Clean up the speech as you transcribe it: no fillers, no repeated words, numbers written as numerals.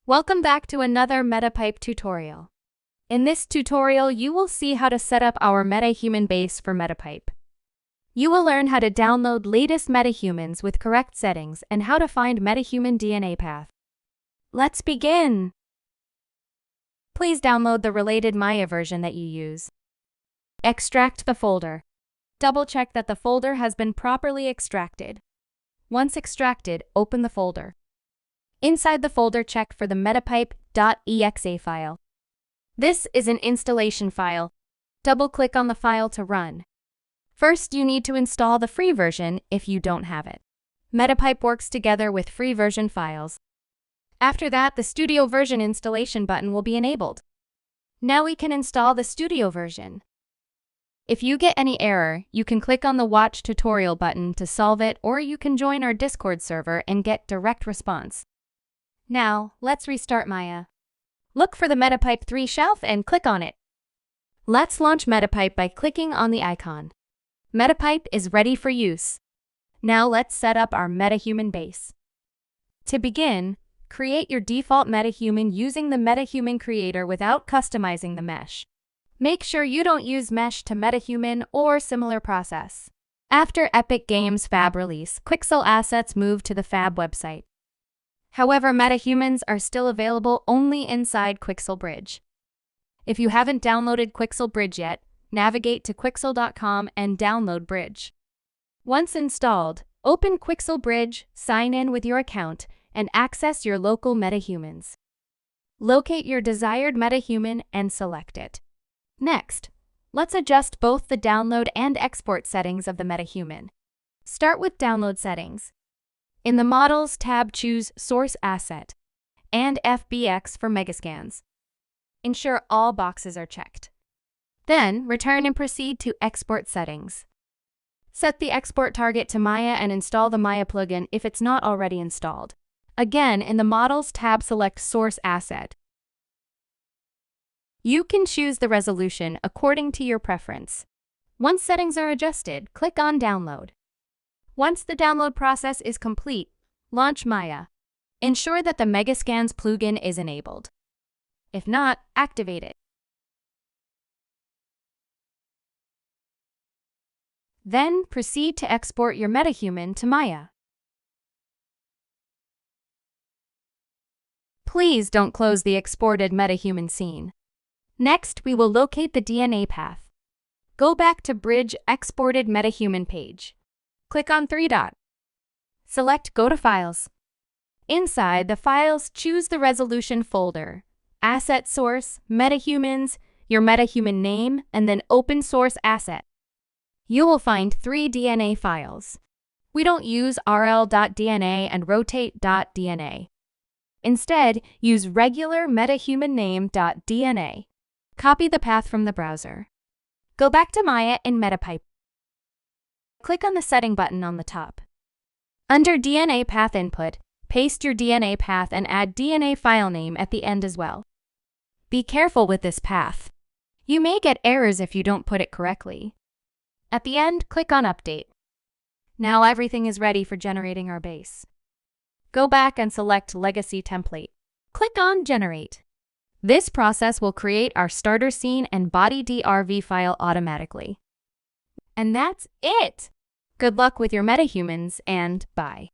Welcome back to another Metapipe tutorial. In this tutorial, you will see how to set up our Metahuman base for Metapipe. You will learn how to download latest Metahumans with correct settings and how to find Metahuman DNA path. Let's begin! Please download the related Maya version that you use. Extract the folder. Double-check that the folder has been properly extracted. Once extracted, open the folder. Inside the folder, check for the metapipe.exe file. This is an installation file. Double-click on the file to run. First, you need to install the free version if you don't have it. Metapipe works together with free version files. After that, the Studio version installation button will be enabled. Now we can install the Studio version. If you get any error, you can click on the Watch Tutorial button to solve it, or you can join our Discord server and get direct response. Now, let's restart Maya. Look for the Metapipe 3 shelf and click on it. Let's launch Metapipe by clicking on the icon. Metapipe is ready for use. Now let's set up our Metahuman base. To begin, create your default Metahuman using the Metahuman creator without customizing the mesh. Make sure you don't use mesh to Metahuman or similar process. After Epic Games Fab release, Quixel assets moved to the Fab website. However, Metahumans are still available only inside Quixel Bridge. If you haven't downloaded Quixel Bridge yet, navigate to Quixel.com and download Bridge. Once installed, open Quixel Bridge, sign in with your account, and access your local Metahumans. Locate your desired Metahuman and select it. Next, let's adjust both the download and export settings of the Metahuman. Start with download settings. In the Models tab, choose Source Asset and FBX for megascans. Ensure all boxes are checked. Then, return and proceed to Export Settings. Set the export target to Maya and install the Maya plugin if it's not already installed. Again, in the Models tab, select Source Asset. You can choose the resolution according to your preference. Once settings are adjusted, click on Download. Once the download process is complete, launch Maya. Ensure that the Megascans plugin is enabled. If not, activate it. Then proceed to export your Metahuman to Maya. Please don't close the exported Metahuman scene. Next, we will locate the DNA path. Go back to Bridge Exported Metahuman page. Click on 3 dots. Select Go to Files. Inside the files, choose the resolution folder, Asset Source, Metahumans, your Metahuman name, and then Open Source Asset. You will find 3 DNA files. We don't use rl.dna and rotate.dna. Instead, use regular metahuman-name.dna. Copy the path from the browser. Go back to Maya in Metapipe. Click on the Setting button on the top. Under DNA Path Input, paste your DNA path and add DNA file name at the end as well. Be careful with this path. You may get errors if you don't put it correctly. At the end, click on Update. Now everything is ready for generating our base. Go back and select Legacy Template. Click on Generate. This process will create our starter scene and body DRV file automatically. And that's it! Good luck with your Metahumans, and bye.